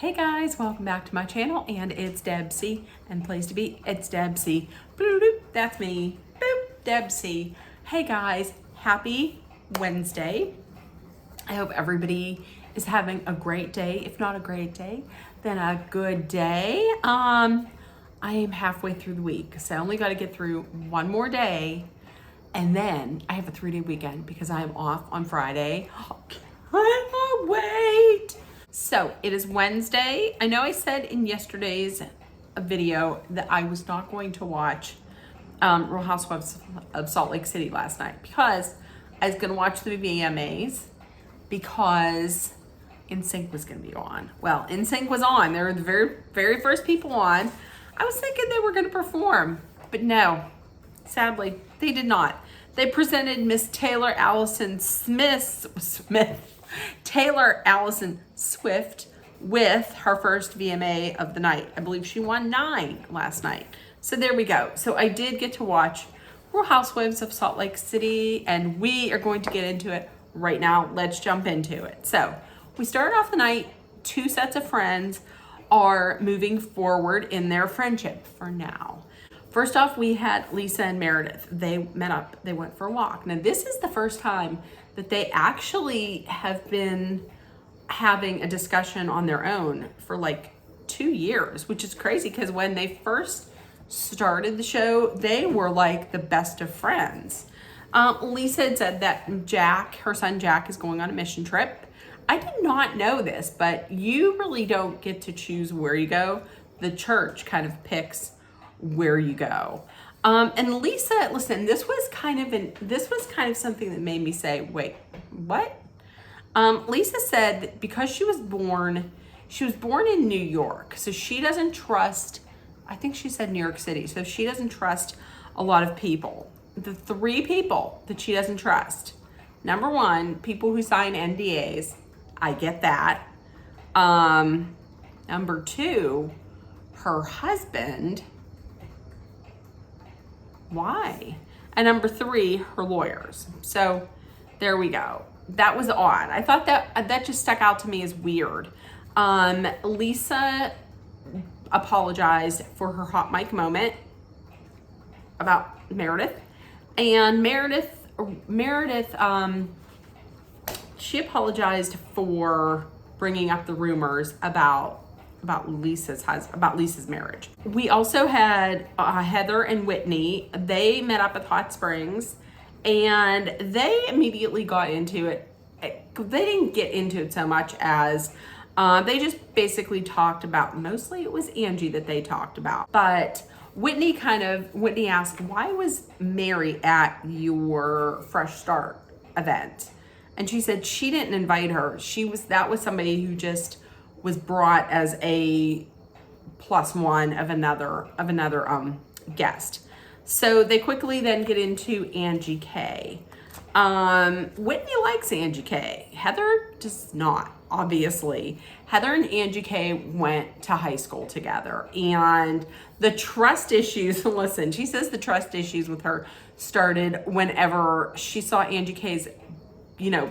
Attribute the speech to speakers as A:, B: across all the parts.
A: Hey guys, welcome back to my channel, and it's Debsy, and place to be, it's Debsy. Bloop, bloop, that's me. Boop, Debsy. Hey guys, happy Wednesday. I hope everybody is having a great day. If not a great day, then a good day. I am halfway through the week, so I only got to get through one more day, and then I have a 3-day weekend because I am off on Friday. I cannot wait. So it is Wednesday. I know I said in yesterday's video that I was not going to watch Real Housewives of Salt Lake City last night because I was going to watch the VMAs because NSYNC was going to be on. Well, NSYNC was on. They were the very first people on. I was thinking they were going to perform, but no, sadly, they did not. They presented Miss Taylor Allison Taylor Allison Swift with her first VMA of the night. I believe she won 9 last night. So there we go. So I did get to watch Real Housewives of Salt Lake City, and we are going to get into it right now. Let's jump into it. So we started off the night, 2 sets of friends are moving forward in their friendship for now. First off, we had Lisa and Meredith. They met up, they went for a walk. Now this is the first time that they actually have been having a discussion on their own for like 2 years, which is crazy because when they first started the show, they were like the best of friends. Lisa had said that Jack, her son Jack, is going on a mission trip. I did not know this, but you really don't get to choose where you go. The church kind of picks where you go. And Lisa, listen, this was kind of something that made me say, wait, what? Lisa said that because she was born in New York, so she doesn't trust, I think she said New York City, so she doesn't trust a lot of people. The 3 people that she doesn't trust: number 1, people who sign NDAs. I get that. Number 2, her husband. Why? And number 3, her lawyers. So there we go. That was odd. I thought that just stuck out to me as weird. Lisa apologized for her hot mic moment about Meredith, and Meredith, she apologized for bringing up the rumors about Lisa's marriage. We also had Heather and Whitney. They met up at Hot Springs, and they immediately got into it. They didn't get into it so much as they just basically talked about, mostly it was Angie that they talked about. But Whitney asked, why was Mary at your Fresh Start event? And she said she didn't invite her. That was somebody who just was brought as a +1 of another guest. So they quickly then get into Angie K. Whitney likes Angie K. Heather does not, obviously. Heather and Angie K went to high school together, and the trust issues, listen, she says the trust issues with her started whenever she saw Angie K's,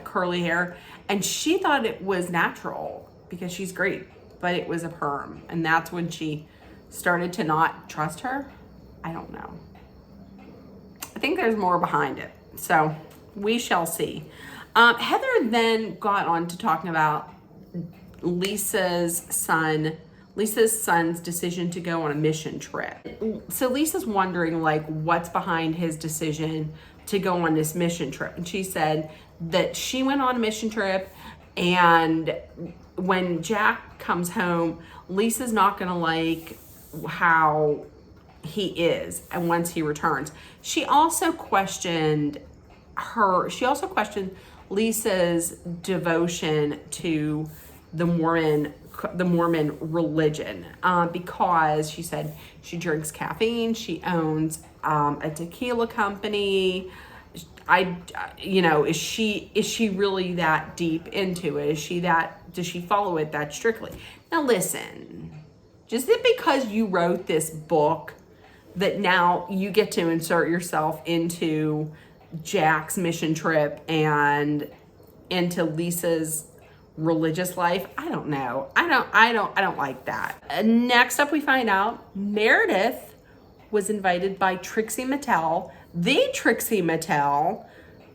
A: curly hair, and she thought it was natural because she's great, but it was a perm. And that's when she started to not trust her. I don't know. I think there's more behind it. So we shall see. Heather then got on to talking about Lisa's son's decision to go on a mission trip. So Lisa's wondering, like, what's behind his decision to go on this mission trip. And she said that she went on a mission trip, and when Jack comes home, Lisa's not gonna like how he is, and once he returns. She also questioned Lisa's devotion to the Mormon religion, because she said she drinks caffeine, she owns a tequila company. Is she really that deep into it? Does she follow it that strictly? Now listen, just because you wrote this book that now you get to insert yourself into Jack's mission trip and into Lisa's religious life. I don't know. I don't like that. Next up, we find out Meredith was invited by Trixie Mattel, the Trixie Mattel,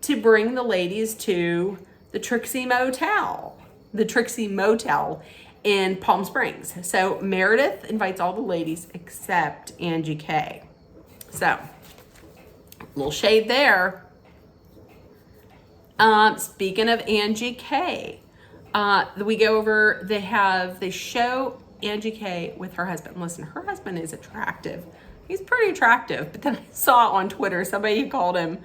A: to bring the ladies to the Trixie Motel in Palm Springs. So Meredith invites all the ladies except Angie K. So, a little shade there. Speaking of Angie K, we go over, they show Angie K with her husband. Listen, her husband is attractive. He's pretty attractive. But then I saw on Twitter, somebody had called him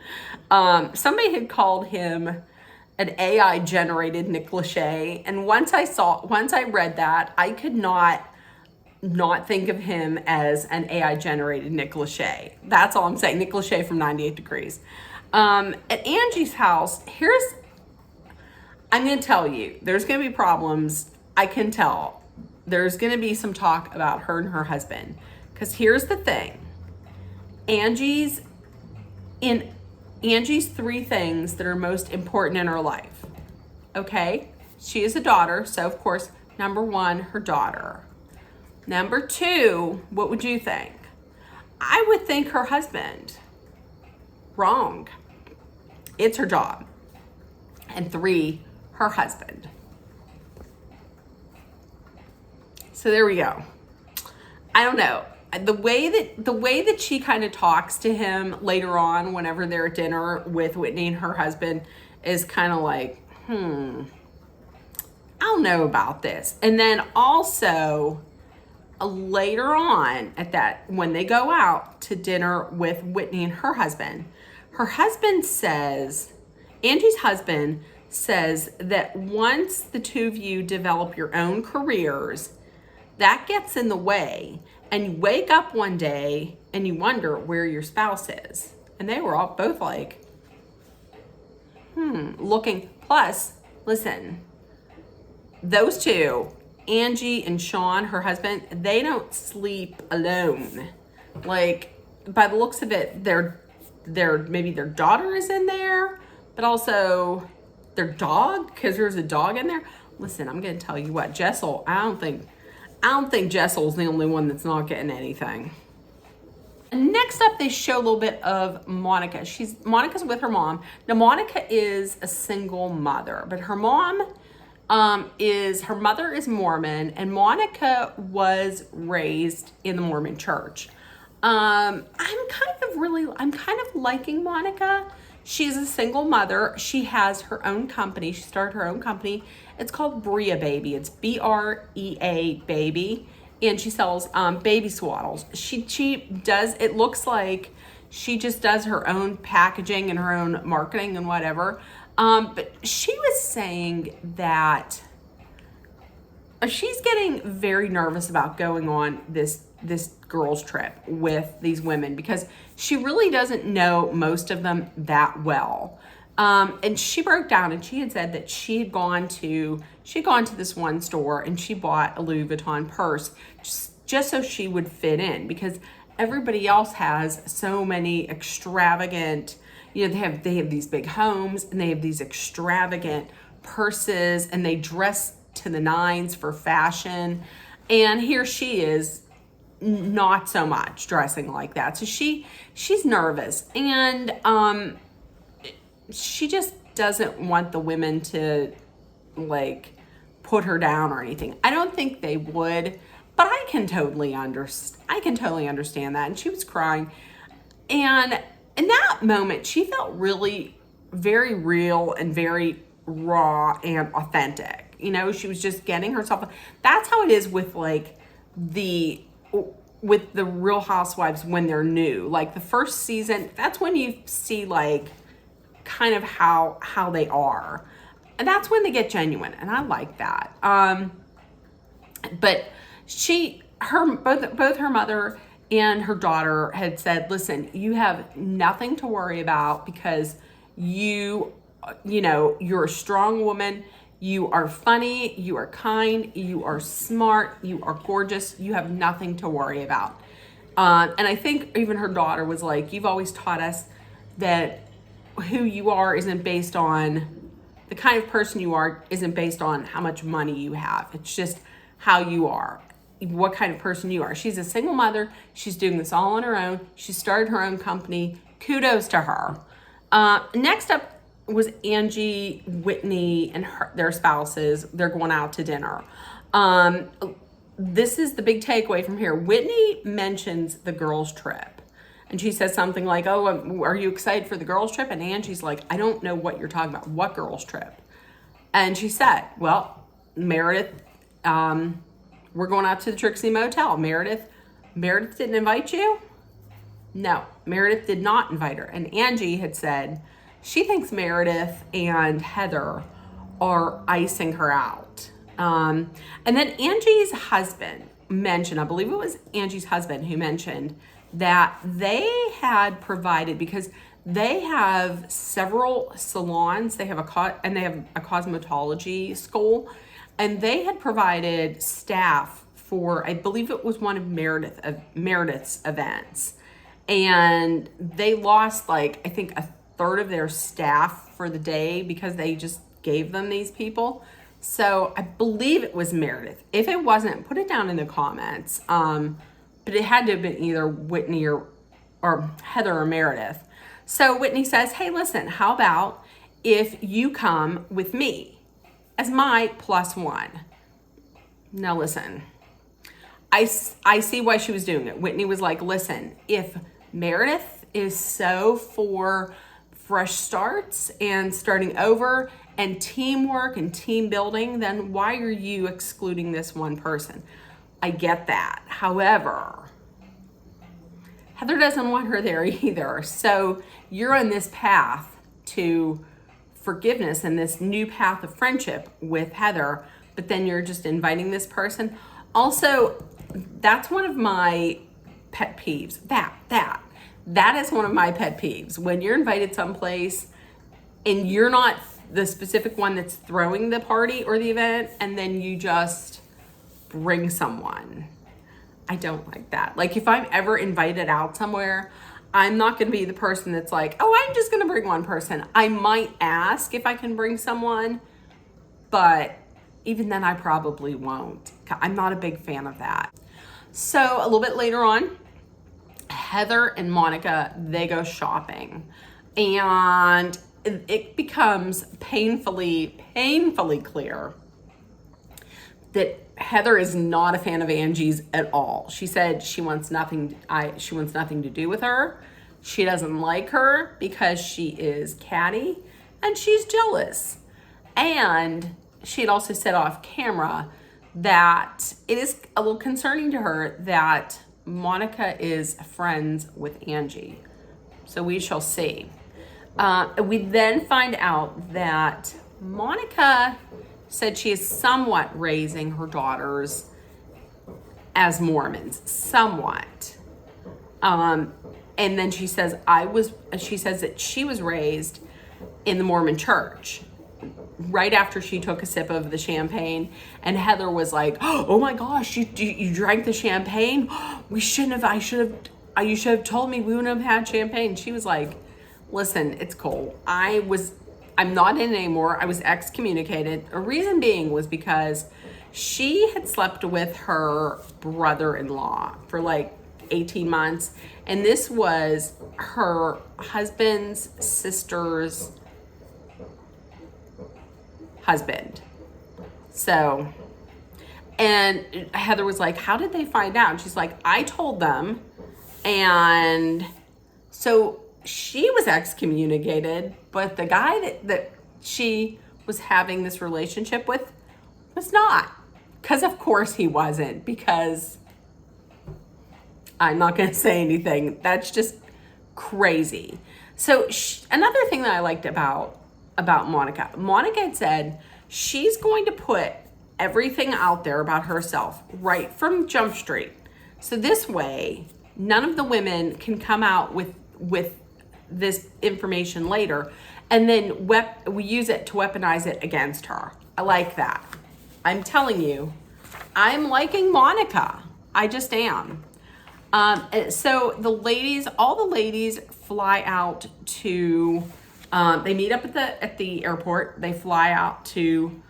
A: an AI generated Nick Lachey. And once I read that, I could not think of him as an AI generated Nick Lachey. That's all I'm saying. Nick Lachey from 98 Degrees. At Angie's house, I'm going to tell you, there's going to be problems. I can tell. There's going to be some talk about her and her husband. Because here's the thing. Angie's 3 things that are most important in her life. Okay? She is a daughter, so of course, number 1, her daughter. Number 2, what would you think? I would think her husband. Wrong. It's her job. And 3, her husband. So there we go. I don't know. The way that she kind of talks to him later on, whenever they're at dinner with Whitney and her husband, is kind of like, I don't know about this. And then also later on when they go out to dinner with Whitney and her husband says, Angie's husband says that once the 2 of you develop your own careers, that gets in the way. And you wake up one day and you wonder where your spouse is. And they were all both like, looking. Plus, listen, those 2, Angie and Sean, her husband, they don't sleep alone. Like, by the looks of it, maybe their daughter is in there, but also their dog, because there's a dog in there. Listen, I'm going to tell you what, Jessel, I don't think Jessel's the only one that's not getting anything. And next up, they show a little bit of Monica. Monica's with her mom. Now, Monica is a single mother, but her mother is Mormon, and Monica was raised in the Mormon church. I'm kind of liking Monica. She's a single mother. She has her own company. She started her own company. It's called Brea Baby. It's BREA Baby. And she sells baby swaddles. She does, it looks like she just does her own packaging and her own marketing and whatever. But she was saying that she's getting very nervous about going on this girls trip with these women because she really doesn't know most of them that well. And she broke down and she had said that she had gone to this one store and she bought a Louis Vuitton purse just so she would fit in, because everybody else has so many extravagant, they have these big homes and they have these extravagant purses and they dress to the nines for fashion. And here she is, not so much dressing like that. So she's nervous, and she just doesn't want the women to like put her down or anything. I don't think they would, but I can totally understand that. And she was crying, and in that moment she felt really very real and very raw and authentic. She was just getting herself. That's how it is with the Real Housewives when they're new. Like the first season, that's when you see kind of how they are. And that's when they get genuine. And I like that. But both her mother and her daughter had said, listen, you have nothing to worry about because you're a strong woman. You are funny, you are kind, you are smart, you are gorgeous. You have nothing to worry about. And I think even her daughter was like, you've always taught us that who you are isn't based on the kind of person you are isn't based on how much money you have. It's just how you are, what kind of person you are. She's a single mother. She's doing this all on her own. She started her own company. Kudos to her. Next up was Angie, Whitney, and their spouses. They're going out to dinner. This is the big takeaway from here. Whitney mentions the girls' trip. And she says something like, oh, are you excited for the girls' trip? And Angie's like, I don't know what you're talking about. What girls' trip? And she said, well, Meredith, we're going out to the Trixie Motel. Meredith didn't invite you? No, Meredith did not invite her. And Angie had said she thinks Meredith and Heather are icing her out. And then Angie's husband mentioned, I believe it was Angie's husband who mentioned that they had provided, because they have several salons, they have a cosmetology school, and they had provided staff for, I believe it was one of Meredith's events. And they lost I think a third of their staff for the day because they just gave them these people. So I believe it was Meredith. If it wasn't, put it down in the comments. But it had to have been either Whitney or Heather or Meredith. So Whitney says, hey, listen, how about if you come with me as my +1? Now listen, I see why she was doing it. Whitney was like, listen, if Meredith is so for fresh starts and starting over and teamwork and team building, then why are you excluding this one person? I get that. However, Heather doesn't want her there either. So you're on this path to forgiveness and this new path of friendship with Heather, but then you're just inviting this person. Also, that's one of my pet peeves. That is one of my pet peeves. When you're invited someplace and you're not the specific one that's throwing the party or the event, and then you just bring someone. I don't like that. Like, if I'm ever invited out somewhere, I'm not going to be the person that's like, oh, I'm just going to bring one person. I might ask if I can bring someone, but even then I probably won't. I'm not a big fan of that. So a little bit later on, Heather and Monica, they go shopping, and it becomes painfully clear that Heather is not a fan of Angie's at all. She said she wants nothing to do with her. She doesn't like her because she is catty and she's jealous. And she had also said off camera that it is a little concerning to her that Monica is friends with Angie. So we shall see. We then find out that Monica said she is somewhat raising her daughters as Mormons, somewhat. And then she says that she was raised in the Mormon church. Right after she took a sip of the champagne, and Heather was like, oh my gosh, you drank the champagne? You should have told me, we wouldn't have had champagne. She was like, listen, it's cool. I'm not in anymore. I was excommunicated. A reason being was because she had slept with her brother-in-law for 18 months. And this was her husband's sister's husband. So, and Heather was like, how did they find out? And she's like, I told them. And so she was excommunicated, but the guy that she was having this relationship with was not. Because of course he wasn't, because I'm not going to say anything. That's just crazy. So another thing that I liked about Monica had said she's going to put everything out there about herself right from Jump Street. So this way, none of the women can come out with this information later, and then we use it to weaponize it against her. I like that. I'm telling you, I'm liking Monica. I just am. So all the ladies fly out to They meet up at the airport. They fly out to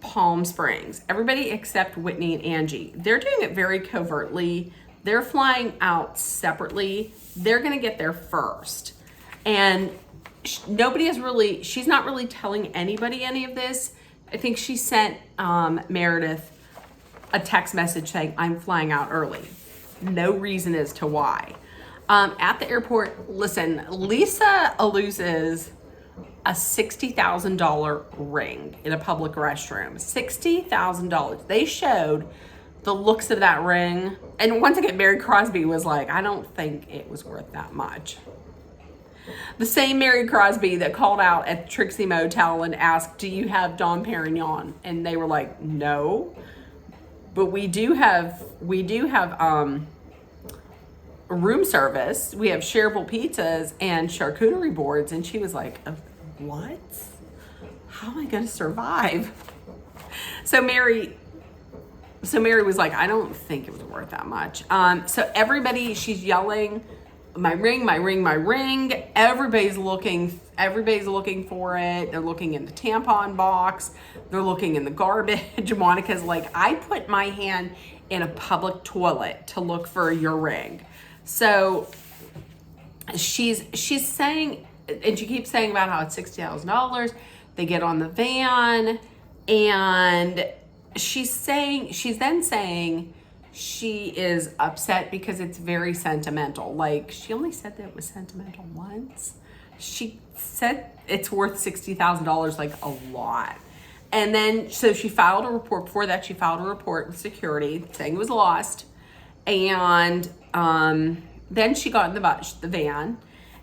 A: Palm Springs. Everybody except Whitney and Angie. They're doing it very covertly. They're flying out separately. They're gonna get there first. And she's not really telling anybody any of this. I think she sent Meredith a text message saying, I'm flying out early. No reason as to why. At the airport, listen, Lisa loses a $60,000 ring in a public restroom. $60,000. They showed the looks of that ring. And once again, Mary Crosby was like, I don't think it was worth that much. The same Mary Crosby that called out at the Trixie Motel and asked, do you have Dom Perignon? And they were like, no, but we do have room service. We have shareable pizzas and charcuterie boards. And she was like, what? How am I going to survive? So Mary was like, I don't think it was worth that much. So everybody, she's yelling, my ring, my ring, my ring. Everybody's looking for it. They're looking in the tampon box. They're looking in the garbage. Monica's like, I put my hand in a public toilet to look for your ring. So she's saying, and she keeps saying about how it's $60,000. They get on the van, and she's then saying she is upset because it's very sentimental. Like, she only said that it was sentimental once. She said it's worth $60,000, like a lot. And then, so she filed a report. Before that, she filed a report with security saying it was lost. And then she got in the van,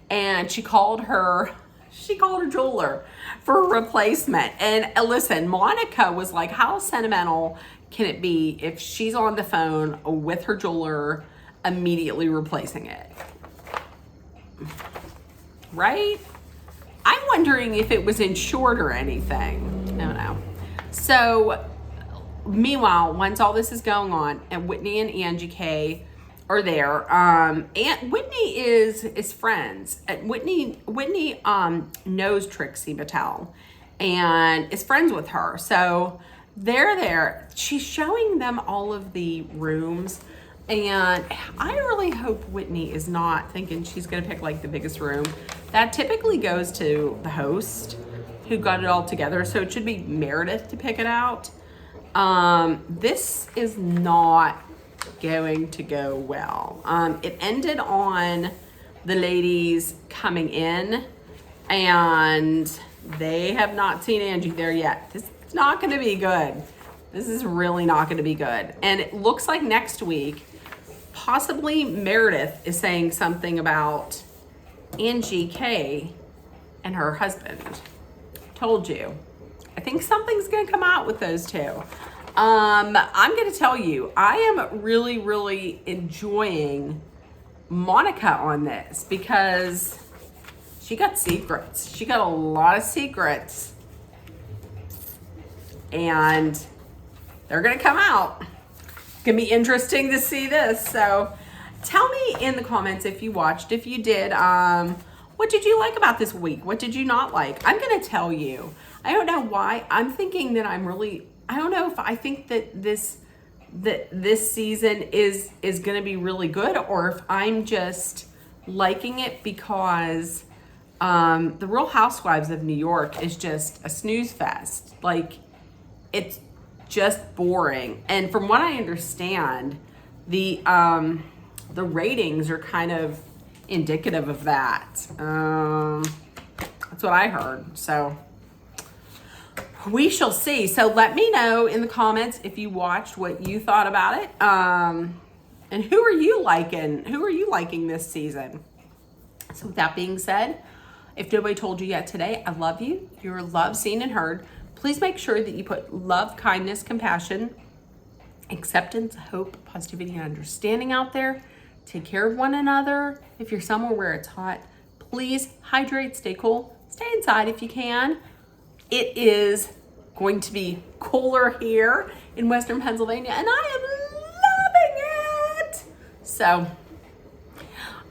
A: and she called her jeweler for a replacement. And listen, Monica was like, how sentimental can it be if she's on the phone with her jeweler immediately replacing it? Right? I'm wondering if it was insured or anything. I don't know. So meanwhile, once all this is going on, and Whitney and Angie K are there, and Whitney is friends. Whitney knows Trixie Mattel and is friends with her. So they're there. She's showing them all of the rooms, and I really hope Whitney is not thinking she's gonna pick like the biggest room. That typically goes to the host who got it all together. So it should be Meredith to pick it out. This is not going to go well. It ended on the ladies coming in, and they have not seen Angie there yet. This is not going to be good. This is really not going to be good. And it looks like next week, possibly Meredith is saying something about Angie K and her husband. Told you. I think something's going to come out with those two. I'm going to tell you, I am really, really enjoying Monica on this because she got secrets. She got a lot of secrets, and they're going to come out. It's going to be interesting to see this. So tell me in the comments if you watched, if you did, what did you like about this week? What did you not like? I'm going to tell you. I don't know why. I'm thinking that I don't know if I think that this season is going to be really good, or if I'm just liking it because the Real Housewives of New York is just a snooze fest. Like, it's just boring. And from what I understand, the ratings are kind of indicative of that. That's what I heard. So we shall see. So let me know in the comments if you watched, what you thought about it. And who are you liking? Who are you liking this season? So with that being said, if nobody told you yet today, I love you. You're loved, seen, and heard. Please make sure that you put love, kindness, compassion, acceptance, hope, positivity, and understanding out there. Take care of one another. If you're somewhere where it's hot, please hydrate, stay cool, stay inside if you can. It is going to be cooler here in Western Pennsylvania, and I am loving it. So,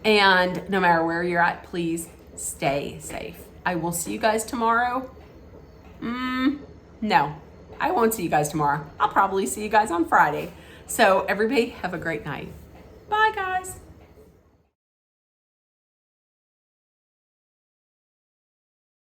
A: and no matter where you're at, please stay safe. I will see you guys tomorrow. No, I won't see you guys tomorrow. I'll probably see you guys on Friday. So everybody have a great night. Bye, guys.